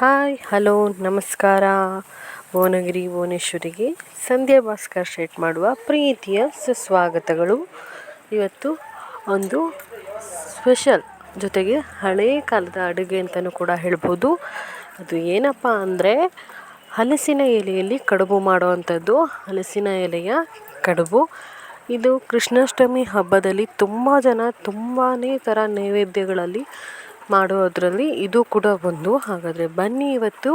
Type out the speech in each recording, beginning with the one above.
Hi hello ನಮಸ್ಕಾರ. ಭುವನಗಿರಿ ಭುವನೇಶ್ವರಿಗೆ ಸಂಧ್ಯಾ Bhaskar set ಮಾಡುವ ಪ್ರೀತಿಯ ಸುಸ್ವಾಗತಗಳು. ಇವತ್ತು ಒಂದು ಸ್ಪೆಷಲ್ ಜೊತೆಗೆ ಹಳೆಯ ಕಾಲದ ಅಡುಗೆ ಅಂತಲೂ ಕೂಡ ಹೇಳ್ಬೋದು. ಅದು ಏನಪ್ಪ ಅಂದರೆ ಹಲಸಿನ ಎಲೆಯಲ್ಲಿ ಕಡುಬು ಮಾಡುವಂಥದ್ದು. ಹಲಸಿನ ಎಲೆಯ ಕಡುಬು ಇದು ಕೃಷ್ಣಾಷ್ಟಮಿ ಹಬ್ಬದಲ್ಲಿ ತುಂಬ ಜನ ತುಂಬಾ ಥರ ನೈವೇದ್ಯಗಳಲ್ಲಿ ಮಾಡೋದರಲ್ಲಿ ಇದು ಕೂಡ ಒಂದು. ಹಾಗಾದರೆ ಬನ್ನಿ ಇವತ್ತು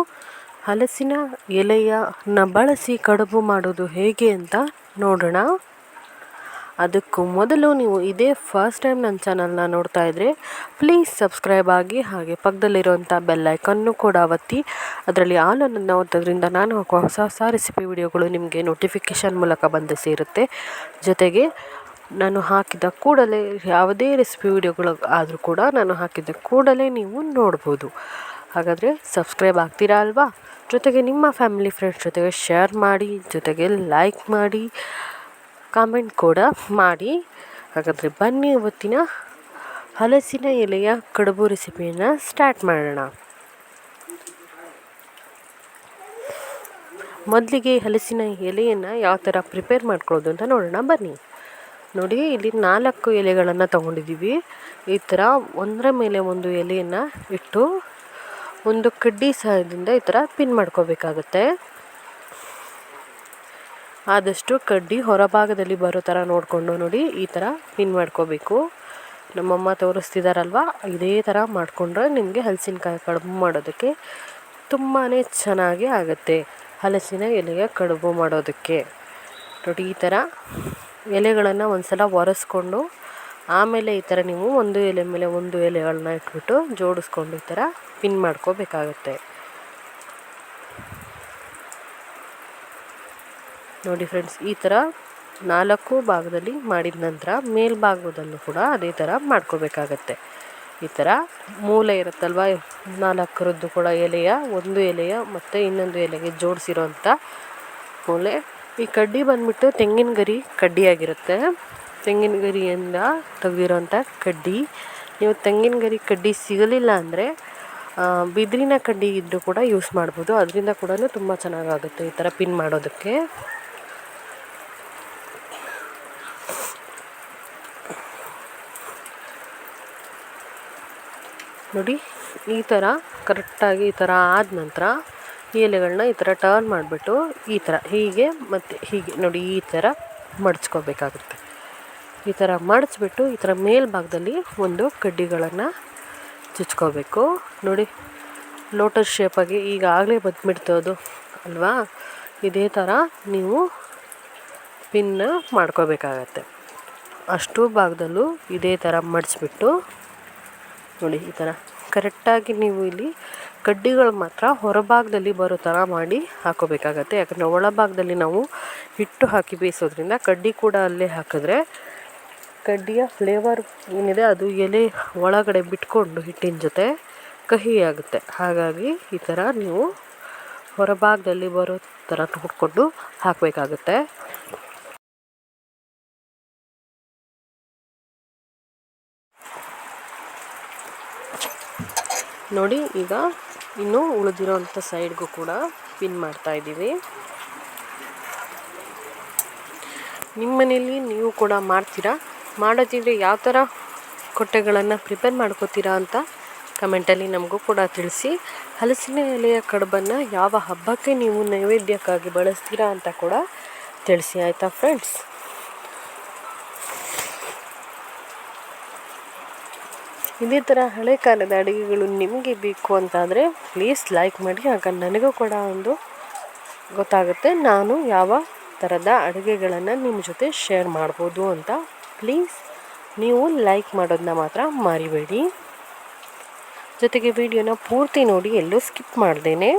ಹಲಸಿನ ಎಲೆಯನ್ನು ಬಳಸಿ ಕಡುಬು ಮಾಡೋದು ಹೇಗೆ ಅಂತ ನೋಡೋಣ. ಅದಕ್ಕೂ ಮೊದಲು ನೀವು ಇದೇ ಫಸ್ಟ್ ಟೈಮ್ ನನ್ನ ಚಾನಲ್ನ ನೋಡ್ತಾ ಇದ್ದರೆ ಪ್ಲೀಸ್ ಸಬ್ಸ್ಕ್ರೈಬ್ ಆಗಿ, ಹಾಗೆ ಪಕ್ಕದಲ್ಲಿರುವಂಥ ಬೆಲ್ಲೈಕನ್ನು ಕೂಡ ಒತ್ತಿ ಅದರಲ್ಲಿ ಆಲ್ ಅನ್ನೋದನ್ನ ಒತ್ತೋದ್ರಿಂದ ನಾನು ಹಾಕುವ ಹೊಸ ಹೊಸ ರೆಸಿಪಿ ವಿಡಿಯೋಗಳು ನಿಮಗೆ ನೋಟಿಫಿಕೇಷನ್ ಮೂಲಕ ಬಂದು ಸೇರುತ್ತೆ. ಜೊತೆಗೆ ನಾನು ಹಾಕಿದ ಕೂಡಲೇ ಯಾವುದೇ ರೆಸಿಪಿ ವಿಡಿಯೋಗಳು ಆದರೂ ಕೂಡ ನಾನು ಹಾಕಿದ ಕೂಡಲೇ ನೀವು ನೋಡ್ಬೋದು. ಹಾಗಾದರೆ ಸಬ್ಸ್ಕ್ರೈಬ್ ಆಗ್ತೀರಾ ಅಲ್ವಾ? ಜೊತೆಗೆ ನಿಮ್ಮ ಫ್ಯಾಮಿಲಿ ಫ್ರೆಂಡ್ಸ್ ಜೊತೆಗೆ ಶೇರ್ ಮಾಡಿ, ಜೊತೆಗೆ ಲೈಕ್ ಮಾಡಿ, ಕಾಮೆಂಟ್ ಕೂಡ ಮಾಡಿ. ಹಾಗಾದರೆ ಬನ್ನಿ ಇವತ್ತಿನ ಹಲಸಿನ ಎಲೆಯ ಕಡುಬು ರೆಸಿಪಿಯನ್ನು ಸ್ಟಾರ್ಟ್ ಮಾಡೋಣ. ಮೊದಲಿಗೆ ಹಲಸಿನ ಎಲೆಯನ್ನು ಯಾವ ಥರ ಪ್ರಿಪೇರ್ ಮಾಡ್ಕೊಳ್ಳೋದು ಅಂತ ನೋಡೋಣ ಬನ್ನಿ. ನೋಡಿ, ಇಲ್ಲಿ 4 ಎಲೆಗಳನ್ನು ತೊಗೊಂಡಿದ್ದೀವಿ. ಈ ಥರ ಒಂದರ ಮೇಲೆ ಒಂದು ಎಲೆಯನ್ನು ಇಟ್ಟು ಒಂದು ಕಡ್ಡಿ ಸಹಾಯದಿಂದ ಈ ಥರ ಪಿನ್ ಮಾಡ್ಕೋಬೇಕಾಗತ್ತೆ. ಆದಷ್ಟು ಕಡ್ಡಿ ಹೊರಭಾಗದಲ್ಲಿ ಬರೋ ಥರ ನೋಡಿಕೊಂಡು ನೋಡಿ ಈ ಥರ ಪಿನ್ ಮಾಡ್ಕೋಬೇಕು. ನಮ್ಮಮ್ಮ ತೋರಿಸ್ತಿದಾರಲ್ವ, ಇದೇ ಥರ ಮಾಡಿಕೊಂಡ್ರೆ ನಿಮಗೆ ಹಲಸಿನಕಾಯಿ ಕಡುಬು ಮಾಡೋದಕ್ಕೆ ತುಂಬಾ ಚೆನ್ನಾಗಿ ಆಗುತ್ತೆ. ಹಲಸಿನ ಎಲೆಯ ಕಡುಬು ಮಾಡೋದಕ್ಕೆ ನೋಡಿ ಈ ಥರ ಎಲೆಗಳನ್ನು ಒಂದು ಸಲ ಒರೆಸ್ಕೊಂಡು ಆಮೇಲೆ ಈ ಥರ ನೀವು ಒಂದು ಎಲೆ ಮೇಲೆ ಒಂದು ಎಲೆಗಳನ್ನ ಇಟ್ಬಿಟ್ಟು ಜೋಡಿಸ್ಕೊಂಡು ಈ ಥರ ಪಿನ್ ಮಾಡ್ಕೋಬೇಕಾಗತ್ತೆ. ನೋಡಿ ಫ್ರೆಂಡ್ಸ್, ಈ ಥರ 4 ಭಾಗದಲ್ಲಿ ಮಾಡಿದ ನಂತರ ಮೇಲ್ಭಾಗದಲ್ಲೂ ಕೂಡ ಅದೇ ಥರ ಮಾಡ್ಕೋಬೇಕಾಗತ್ತೆ. ಈ ಥರ ಮೂಲೆ ಇರುತ್ತಲ್ವ 4ರದ್ದು ಕೂಡ ಎಲೆಯ ಒಂದು ಎಲೆಯ ಮತ್ತು ಇನ್ನೊಂದು ಎಲೆಗೆ ಜೋಡಿಸಿರೋಂಥ ಮೂಲೆ. ಈ ಕಡ್ಡಿ ಬಂದ್ಬಿಟ್ಟು ತೆಂಗಿನ ಗರಿ ಕಡ್ಡಿಯಾಗಿರುತ್ತೆ. ತೆಂಗಿನ ಗರಿಯಿಂದ ತೆಗೆದಿರೋಂಥ ಕಡ್ಡಿ. ನೀವು ತೆಂಗಿನ ಗರಿ ಕಡ್ಡಿ ಸಿಗಲಿಲ್ಲ ಅಂದರೆ ಬಿದಿರಿನ ಕಡ್ಡಿ ಇದ್ದರೂ ಕೂಡ ಯೂಸ್ ಮಾಡ್ಬೋದು. ಅದರಿಂದ ಕೂಡ ತುಂಬ ಚೆನ್ನಾಗಾಗುತ್ತೆ ಈ ಥರ ಪಿನ್ ಮಾಡೋದಕ್ಕೆ. ನೋಡಿ ಈ ಥರ ಕರೆಕ್ಟಾಗಿ ಈ ಥರ ಆದ ನಂತರ ಈ ಎಲೆಗಳನ್ನ ಈ ಥರ ಟರ್ನ್ ಮಾಡಿಬಿಟ್ಟು ಈ ಥರ ಹೀಗೆ ಮತ್ತು ಹೀಗೆ ನೋಡಿ ಈ ಥರ ಮಡಚ್ಕೋಬೇಕಾಗುತ್ತೆ. ಈ ಥರ ಮಡಚ್ಬಿಟ್ಟು ಈ ಥರ ಮೇಲ್ಭಾಗದಲ್ಲಿ ಒಂದು ಕಡ್ಡಿಗಳನ್ನು ಚುಚ್ಕೋಬೇಕು. ನೋಡಿ ಲೋಟಸ್ ಶೇಪಾಗಿ ಈಗಾಗಲೇ ಬಂದ್ಬಿಡ್ತೋದು ಅಲ್ವಾ? ಇದೇ ಥರ ನೀವು ಪಿನ್ನ ಮಾಡ್ಕೋಬೇಕಾಗತ್ತೆ. ಅಷ್ಟು ಭಾಗದಲ್ಲೂ ಇದೇ ಥರ ಮಡಚ್ಬಿಟ್ಟು ನೋಡಿ ಈ ಥರ ಕರೆಕ್ಟಾಗಿ ನೀವು ಇಲ್ಲಿ ಕಡ್ಡಿಗಳು ಮಾತ್ರ ಹೊರಭಾಗದಲ್ಲಿ ಬರೋ ಥರ ಮಾಡಿ ಹಾಕೋಬೇಕಾಗತ್ತೆ. ಯಾಕಂದರೆ ಒಳಭಾಗದಲ್ಲಿ ನಾವು ಹಿಟ್ಟು ಹಾಕಿ ಬೇಯಿಸೋದ್ರಿಂದ ಕಡ್ಡಿ ಕೂಡ ಅಲ್ಲೇ ಹಾಕಿದ್ರೆ ಕಡ್ಡಿಯ ಫ್ಲೇವರ್ ಏನಿದೆ ಅದು ಎಲೆ ಒಳಗಡೆ ಬಿಟ್ಕೊಂಡು ಹಿಟ್ಟಿನ ಜೊತೆ ಕಹಿ ಆಗುತ್ತೆ. ಹಾಗಾಗಿ ಈ ಥರ ನೀವು ಹೊರಭಾಗದಲ್ಲಿ ಬರೋ ಥರ ನೋಡಿಕೊಂಡು ಹಾಕಬೇಕಾಗುತ್ತೆ. ನೋಡಿ ಈಗ ಇನ್ನೂ ಉಳಿದಿರೋಂಥ ಸೈಡ್ಗೂ ಕೂಡ ಪಿನ್ ಮಾಡ್ತಾ ಇದ್ದೀವಿ. ನಿಮ್ಮ ಮನೇಲಿ ನೀವು ಕೂಡ ಮಾಡ್ತೀರಾ? ಮಾಡೋದಿದ್ರೆ ಯಾವ ಥರ ಕೊಟ್ಟೆಗಳನ್ನು ಪ್ರಿಪೇರ್ ಮಾಡ್ಕೋತೀರಾ ಅಂತ ಕಮೆಂಟಲ್ಲಿ ನಮಗೂ ಕೂಡ ತಿಳಿಸಿ. ಹಲಸಿನ ಎಲೆಯ ಕಡುಬನ್ನು ಯಾವ ಹಬ್ಬಕ್ಕೆ ನೀವು ನೈವೇದ್ಯಕ್ಕಾಗಿ ಬಳಸ್ತೀರಾ ಅಂತ ಕೂಡ ತಿಳಿಸಿ, ಆಯಿತಾ ಫ್ರೆಂಡ್ಸ್? ಇದೇ ಥರ ಹಳೆ ಕಾಲದ ಅಡುಗೆಗಳು ನಿಮಗೆ ಬೇಕು ಅಂತಾದರೆ ಪ್ಲೀಸ್ ಲೈಕ್ ಮಾಡಿ. ಆಗ ನನಗೂ ಕೂಡ ಒಂದು ಗೊತ್ತಾಗುತ್ತೆ ನಾನು ಯಾವ ಥರದ ಅಡುಗೆಗಳನ್ನು ನಿಮ್ಮ ಜೊತೆ ಶೇರ್ ಮಾಡ್ಬೋದು ಅಂತ. ಪ್ಲೀಸ್ ನೀವು ಲೈಕ್ ಮಾಡೋದನ್ನ ಮಾತ್ರ ಮರಿಬೇಡಿ. ಜೊತೆಗೆ ವಿಡಿಯೋನ ಪೂರ್ತಿ ನೋಡಿ, ಎಲ್ಲೂ ಸ್ಕಿಪ್ ಮಾಡ್ದೇನೆ.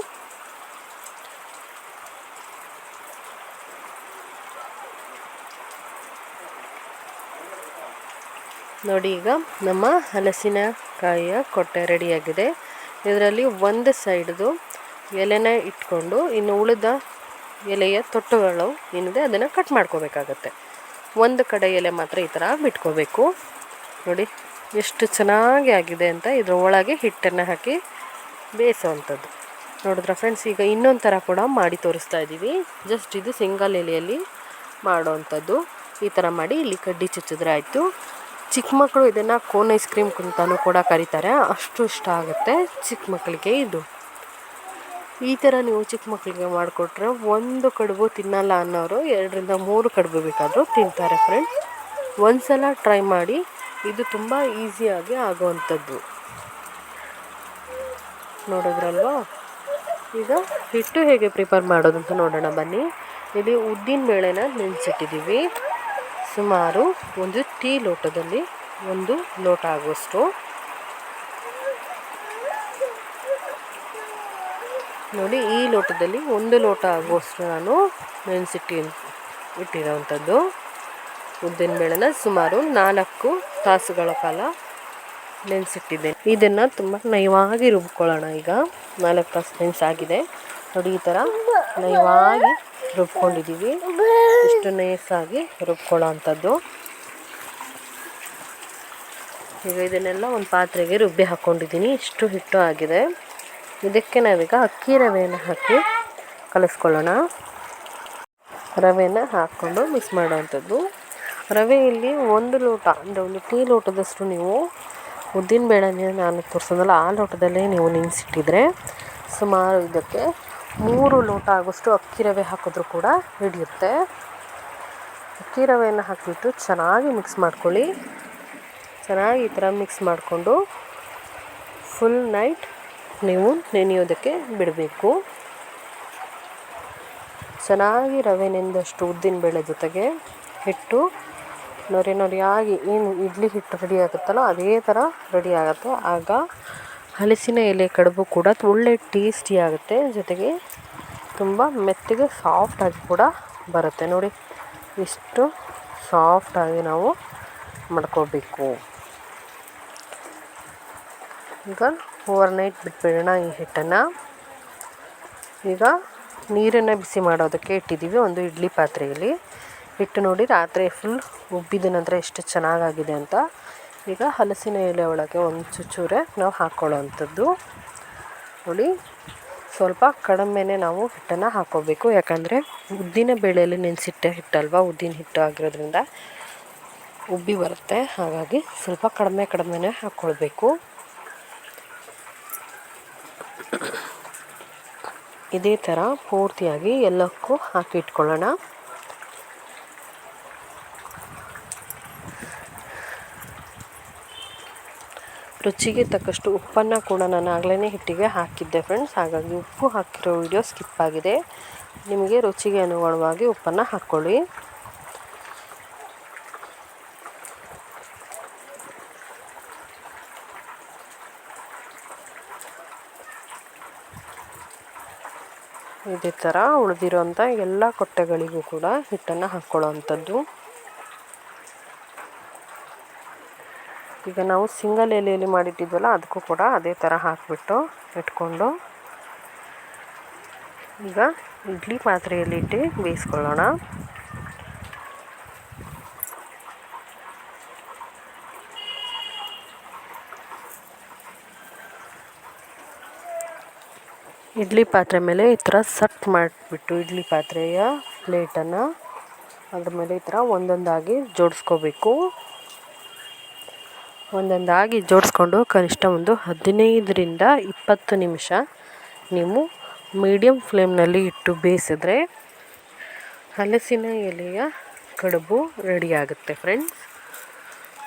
ನೋಡಿ ಈಗ ನಮ್ಮ ಹಲಸಿನಕಾಯಿಯ ಕೊಟ್ಟೆ ರೆಡಿಯಾಗಿದೆ. ಇದರಲ್ಲಿ ಒಂದು ಸೈಡ್ದು ಎಲೆನ ಇಟ್ಕೊಂಡು ಇನ್ನು ಉಳಿದ ಎಲೆಯ ತೊಟ್ಟುಗಳು ಏನಿದೆ ಅದನ್ನು ಕಟ್ ಮಾಡ್ಕೋಬೇಕಾಗತ್ತೆ. ಒಂದು ಕಡೆ ಎಲೆ ಮಾತ್ರ ಈ ಥರ ಬಿಟ್ಕೋಬೇಕು. ನೋಡಿ ಎಷ್ಟು ಚೆನ್ನಾಗಿ ಆಗಿದೆ ಅಂತ. ಇದ್ರ ಒಳಗೆ ಹಿಟ್ಟನ್ನು ಹಾಕಿ ಬೇಯಿಸೋವಂಥದ್ದು. ನೋಡಿದ್ರ ಫ್ರೆಂಡ್ಸ್, ಈಗ ಇನ್ನೊಂದು ಥರ ಕೂಡ ಮಾಡಿ ತೋರಿಸ್ತಾ ಇದ್ದೀವಿ. ಜಸ್ಟ್ ಇದು ಸಿಂಗಲ್ ಎಲೆಯಲ್ಲಿ ಮಾಡೋವಂಥದ್ದು. ಈ ಥರ ಮಾಡಿ ಇಲ್ಲಿ ಕಡ್ಡಿ ಚುಚ್ಚಿದ್ರೆ ಆಯಿತು. ಚಿಕ್ಕ ಮಕ್ಕಳು ಇದನ್ನು ಕೋನ್ ಐಸ್ ಕ್ರೀಮ್ ಅಂತಲೂ ಕೂಡ ಕರೀತಾರೆ, ಅಷ್ಟು ಇಷ್ಟ ಆಗುತ್ತೆ ಚಿಕ್ಕ ಮಕ್ಕಳಿಗೆ ಇದು. ಈ ಥರ ನೀವು ಚಿಕ್ಕ ಮಕ್ಕಳಿಗೆ ಮಾಡಿಕೊಟ್ರೆ ಒಂದು ಕಡುಬು ತಿನ್ನಲ್ಲ ಅನ್ನೋರು 2-3 ಕಡುಬು ಬೇಕಾದರೂ ತಿಂತಾರೆ ಫ್ರೆಂಡ್ಸ್. ಒಂದು ಸಲ ಟ್ರೈ ಮಾಡಿ, ಇದು ತುಂಬ ಈಸಿಯಾಗಿ ಆಗೋವಂಥದ್ದು. ನೋಡಿದ್ರಲ್ವಾ? ಈಗ ಹಿಟ್ಟು ಹೇಗೆ ಪ್ರಿಪೇರ್ ಮಾಡೋದು ಅಂತ ನೋಡೋಣ ಬನ್ನಿ. ಇಲ್ಲಿ ಉದ್ದಿನ ಬೇಳೆನ ನೆನೆಸಿಟ್ಟಿದ್ದೀವಿ. ಸುಮಾರು ಒಂದು ಟೀ ಲೋಟದಲ್ಲಿ 1 ಲೋಟ ಆಗುವಷ್ಟು. ನೋಡಿ, ಈ ಲೋಟದಲ್ಲಿ 1 ಲೋಟ ಆಗುವಷ್ಟು ನಾನು ಇಟ್ಟಿರೋವಂಥದ್ದು ಉದ್ದಿನ ಬೇಳೆನ ಸುಮಾರು 4 ತಾಸುಗಳ ಕಾಲ ನೆನೆಸಿಟ್ಟಿದ್ದೇನೆ. ಇದನ್ನು ತುಂಬ ನಯವಾಗಿ ರುಬ್ಕೊಳ್ಳೋಣ. ಈಗ 4 ತಾಸು ನೆನೆಸಾಗಿದೆ. ನೋಡಿ, ಈ ಥರ ನಯವಾಗಿ ರುಬ್ಕೊಂಡಿದ್ದೀವಿ. ಇಷ್ಟು ನಯಸ್ಸಾಗಿ ರುಬ್ಕೊಳ್ಳೋ ಅಂಥದ್ದು. ಈಗ ಇದನ್ನೆಲ್ಲ ಒಂದು ಪಾತ್ರೆಗೆ ರುಬ್ಬಿ ಹಾಕ್ಕೊಂಡಿದ್ದೀನಿ. ಇಷ್ಟು ಹಿಟ್ಟು ಆಗಿದೆ. ಇದಕ್ಕೆ ನಾವೀಗ ಅಕ್ಕಿ ರವೆಯನ್ನು ಹಾಕಿ ಕಲಿಸ್ಕೊಳ್ಳೋಣ. ರವೆನ ಹಾಕ್ಕೊಂಡು ಮಿಕ್ಸ್ ಮಾಡೋವಂಥದ್ದು. ರವೆಯಲ್ಲಿ 1 ಲೋಟ ಅಂದರೆ 1 ಟೀ ಲೋಟದಷ್ಟು ನೀವು ಉದ್ದಿನ ಬೇಳೆನೇ ನಾನು ತೋರಿಸೋದಲ್ಲ, ಆ ಲೋಟದಲ್ಲೇ ನೀವು ನೆನೆಸಿಟ್ಟಿದ್ರೆ ಸುಮಾರು ಇದಕ್ಕೆ 3 ಲೋಟ ಆಗೋಷ್ಟು ಅಕ್ಕಿ ರವೆ ಹಾಕಿದ್ರೂ ಕೂಡ ಹಿಡಿಯುತ್ತೆ. ಅಕ್ಕಿ ರವೆಯನ್ನು ಹಾಕಿಬಿಟ್ಟು ಚೆನ್ನಾಗಿ ಮಿಕ್ಸ್ ಮಾಡ್ಕೊಳ್ಳಿ. ಚೆನ್ನಾಗಿ ಈ ಥರ ಮಿಕ್ಸ್ ಮಾಡಿಕೊಂಡು ಫುಲ್ ನೈಟ್ ನೀವು ನೆನೆಯೋದಕ್ಕೆ ಬಿಡಬೇಕು. ಚೆನ್ನಾಗಿ ರವೆ ನೆಂದಷ್ಟು ಉದ್ದಿನ ಬೇಳೆ ಜೊತೆಗೆ ಹಿಟ್ಟು ನೊರೆಯಾಗಿ ಏನು ಇಡ್ಲಿ ಹಿಟ್ಟು ರೆಡಿ ಆಗುತ್ತಲ್ಲ ಅದೇ ಥರ ರೆಡಿ ಆಗುತ್ತೆ. ಆಗ ಹಲಸಿನ ಎಲೆ ಕಡುಬು ಕೂಡ ಒಳ್ಳೆ ಟೇಸ್ಟಿ ಆಗುತ್ತೆ. ಜೊತೆಗೆ ತುಂಬ ಮೆತ್ತಗೆ ಸಾಫ್ಟಾಗಿ ಕೂಡ ಬರುತ್ತೆ. ನೋಡಿ, ಇಷ್ಟು ಸಾಫ್ಟಾಗಿ ನಾವು ಮಾಡ್ಕೋಬೇಕು. ಈಗ ಓವರ್ ನೈಟ್ ಬಿಟ್ಬಿಡೋಣ ಈ ಹಿಟ್ಟನ್ನು. ಈಗ ನೀರನ್ನು ಬಿಸಿ ಮಾಡೋದಕ್ಕೆ ಇಟ್ಟಿದ್ದೀವಿ ಒಂದು ಇಡ್ಲಿ ಪಾತ್ರೆಯಲ್ಲಿ. ಹಿಟ್ಟು ನೋಡಿ ರಾತ್ರಿ ಫುಲ್ ಉಬ್ಬಿದ ನಂತರ ಎಷ್ಟು ಚೆನ್ನಾಗಾಗಿದೆ ಅಂತ. ಈಗ ಹಲಸಿನ ಎಲೆ ಒಳಗೆ ಒಂದು ಚೂಚೂರೆ ನಾವು ಹಾಕ್ಕೊಳ್ಳೋ ಅಂಥದ್ದು. ನೋಡಿ, ಸ್ವಲ್ಪ ಕಡಿಮೆನೇ ನಾವು ಹಿಟ್ಟನ್ನು ಹಾಕ್ಕೋಬೇಕು. ಯಾಕಂದರೆ ಉದ್ದಿನ ಬೇಳೆಯಲ್ಲಿ ನೆನೆಸಿಟ್ಟ ಹಿಟ್ಟಲ್ವ, ಉದ್ದಿನ ಹಿಟ್ಟು ಆಗಿರೋದ್ರಿಂದ ಉಬ್ಬಿ ಬರುತ್ತೆ. ಹಾಗಾಗಿ ಸ್ವಲ್ಪ ಕಡಿಮೆನೇ ಹಾಕ್ಕೊಳ್ಬೇಕು. ಇದೇ ಥರ ಪೂರ್ತಿಯಾಗಿ ಎಲ್ಲಕ್ಕೂ ಹಾಕಿ ಇಟ್ಕೊಳ್ಳೋಣ. ರುಚಿಗೆ ತಕ್ಕಷ್ಟು ಉಪ್ಪನ್ನು ಕೂಡ ನಾನು ಆಗಲೇ ಹಿಟ್ಟಿಗೆ ಹಾಕಿದ್ದೆ ಫ್ರೆಂಡ್ಸ್. ಹಾಗಾಗಿ ಉಪ್ಪು ಹಾಕಿರೋ ವಿಡಿಯೋ ಸ್ಕಿಪ್ ಆಗಿದೆ. ನಿಮಗೆ ರುಚಿಗೆ ಅನುಗುಣವಾಗಿ ಉಪ್ಪನ್ನು ಹಾಕ್ಕೊಳ್ಳಿ. ಇದೇ ಥರ ಉಳಿದಿರೋಂಥ ಎಲ್ಲ ಕೊಟ್ಟೆಗಳಿಗೂ ಕೂಡ ಹಿಟ್ಟನ್ನು ಹಾಕ್ಕೊಳ್ಳೋ ಅಂಥದ್ದು. ಈಗ ನಾವು ಸಿಂಗಲ್ ಎಲೆಯಲ್ಲಿ ಮಾಡಿಟ್ಟಿದ್ವಲ್ಲ ಅದಕ್ಕೂ ಕೂಡ ಅದೇ ಥರ ಹಾಕಿಬಿಟ್ಟು ಇಟ್ಕೊಂಡು ಈಗ ಇಡ್ಲಿ ಪಾತ್ರೆಯಲ್ಲಿ ಇಟ್ಟು ಬೇಯಿಸ್ಕೊಳ್ಳೋಣ. ಇಡ್ಲಿ ಪಾತ್ರೆ ಮೇಲೆ ಈ ಥರ ಸೆಟ್ ಮಾಡಿಬಿಟ್ಟು ಇಡ್ಲಿ ಪಾತ್ರೆಯ ಪ್ಲೇಟನ್ನು ಅದ್ರ ಮೇಲೆ ಈ ಥರ ಒಂದೊಂದಾಗಿ ಜೋಡಿಸ್ಕೋಬೇಕು. ಒಂದೊಂದಾಗಿ ಜೋಡಿಸ್ಕೊಂಡು ಕನಿಷ್ಠ ಒಂದು 15-20 ನಿಮಿಷ ನೀವು ಮೀಡಿಯಮ್ ಫ್ಲೇಮ್ನಲ್ಲಿ ಇಟ್ಟು ಬೇಯಿಸಿದ್ರೆ ಹಲಸಿನ ಎಲೆಯ ಕಡುಬು ರೆಡಿಯಾಗುತ್ತೆ ಫ್ರೆಂಡ್ಸ್.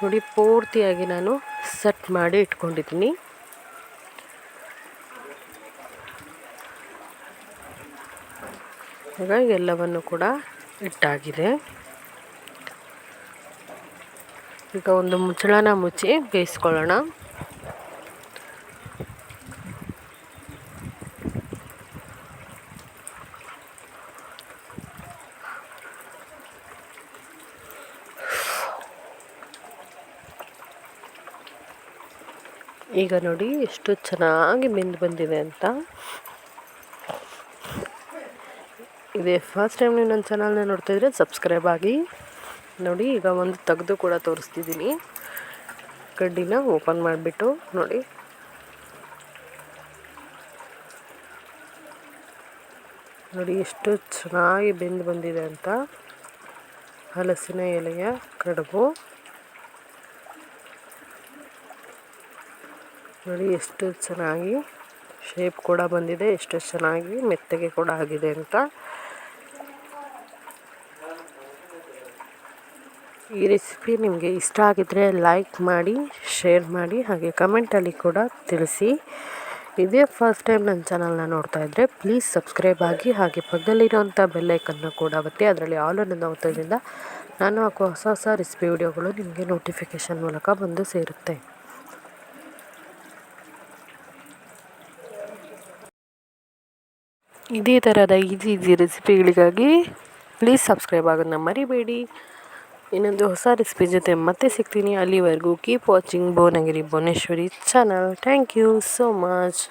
ನೋಡಿ, ಪೂರ್ತಿಯಾಗಿ ನಾನು ಸೆಟ್ ಮಾಡಿ ಇಟ್ಕೊಂಡಿದ್ದೀನಿ. ಈಗ ಎಲ್ಲವನ್ನು ಕೂಡ ಇಟ್ಟಾಗಿದೆ. ಈಗ ಒಂದು ಮುಚ್ಚಳನ ಮುಚ್ಚಿ ಬೇಯಿಸ್ಕೊಳ್ಳೋಣ. ಈಗ ನೋಡಿ ಎಷ್ಟು ಚೆನ್ನಾಗಿ ಬೆಂದು ಬಂದಿದೆ ಅಂತ. ಇದೇ ಫಸ್ಟ್ ಟೈಮ್ ನೀವು ನನ್ನ ಚಾನಲ್ನ ನೋಡ್ತಾಯಿದ್ರೆ ಸಬ್ಸ್ಕ್ರೈಬ್ ಆಗಿ. ನೋಡಿ, ಈಗ ಒಂದು ತೆಗೆದು ಕೂಡ ತೋರಿಸ್ತಿದ್ದೀನಿ. ಕಡ್ಡಿನ ಓಪನ್ ಮಾಡಿಬಿಟ್ಟು ನೋಡಿ ನೋಡಿ ಎಷ್ಟು ಚೆನ್ನಾಗಿ ಬೆಂದು ಬಂದಿದೆ ಅಂತ. ಹಲಸಿನ ಎಲೆಯ ಕಡುಬು ನೋಡಿ ಎಷ್ಟು ಚೆನ್ನಾಗಿ ಶೇಪ್ ಕೂಡ ಬಂದಿದೆ, ಎಷ್ಟು ಚೆನ್ನಾಗಿ ಮೆತ್ತಗೆ ಕೂಡ ಆಗಿದೆ ಅಂತ. ಈ ರೆಸಿಪಿ ನಿಮಗೆ ಇಷ್ಟ ಆಗಿದ್ದರೆ ಲೈಕ್ ಮಾಡಿ, ಶೇರ್ ಮಾಡಿ, ಹಾಗೆ ಕಮೆಂಟಲ್ಲಿ ಕೂಡ ತಿಳಿಸಿ. ಇದೇ ಫಸ್ಟ್ ಟೈಮ್ ನನ್ನ ಚಾನಲ್ನ ನೋಡ್ತಾ ಇದ್ದರೆ ಪ್ಲೀಸ್ ಸಬ್ಸ್ಕ್ರೈಬ್ ಆಗಿ, ಹಾಗೆ ಪಕ್ಕದಲ್ಲಿರುವಂಥ ಬೆಲ್ಲೈಕನ್ನು ಕೂಡ ಒತ್ತಿ ಅದರಲ್ಲಿ ಆಲ್ ಅನ್ನೋದು ಒತ್ತೋದ್ರಿಂದ ನಾನು ಹಾಕೋ ಹೊಸ ಹೊಸ ರೆಸಿಪಿ ವಿಡಿಯೋಗಳು ನಿಮಗೆ ನೋಟಿಫಿಕೇಷನ್ ಮೂಲಕ ಬಂದು ಸೇರುತ್ತೆ. ಇದೇ ಥರದ ಈಸಿ ರೆಸಿಪಿಗಳಿಗಾಗಿ ಪ್ಲೀಸ್ ಸಬ್ಸ್ಕ್ರೈಬ್ ಆಗೋದನ್ನ ಮರಿಬೇಡಿ. ಇನ್ನೊಂದು ಹೊಸ ರೆಸಿಪಿ ಜೊತೆ ಮತ್ತೆ ಸಿಗ್ತೀನಿ. ಅಲ್ಲಿವರೆಗೂ keep watching Bhuvanagiri Bhuvaneshwari channel. Thank you so much.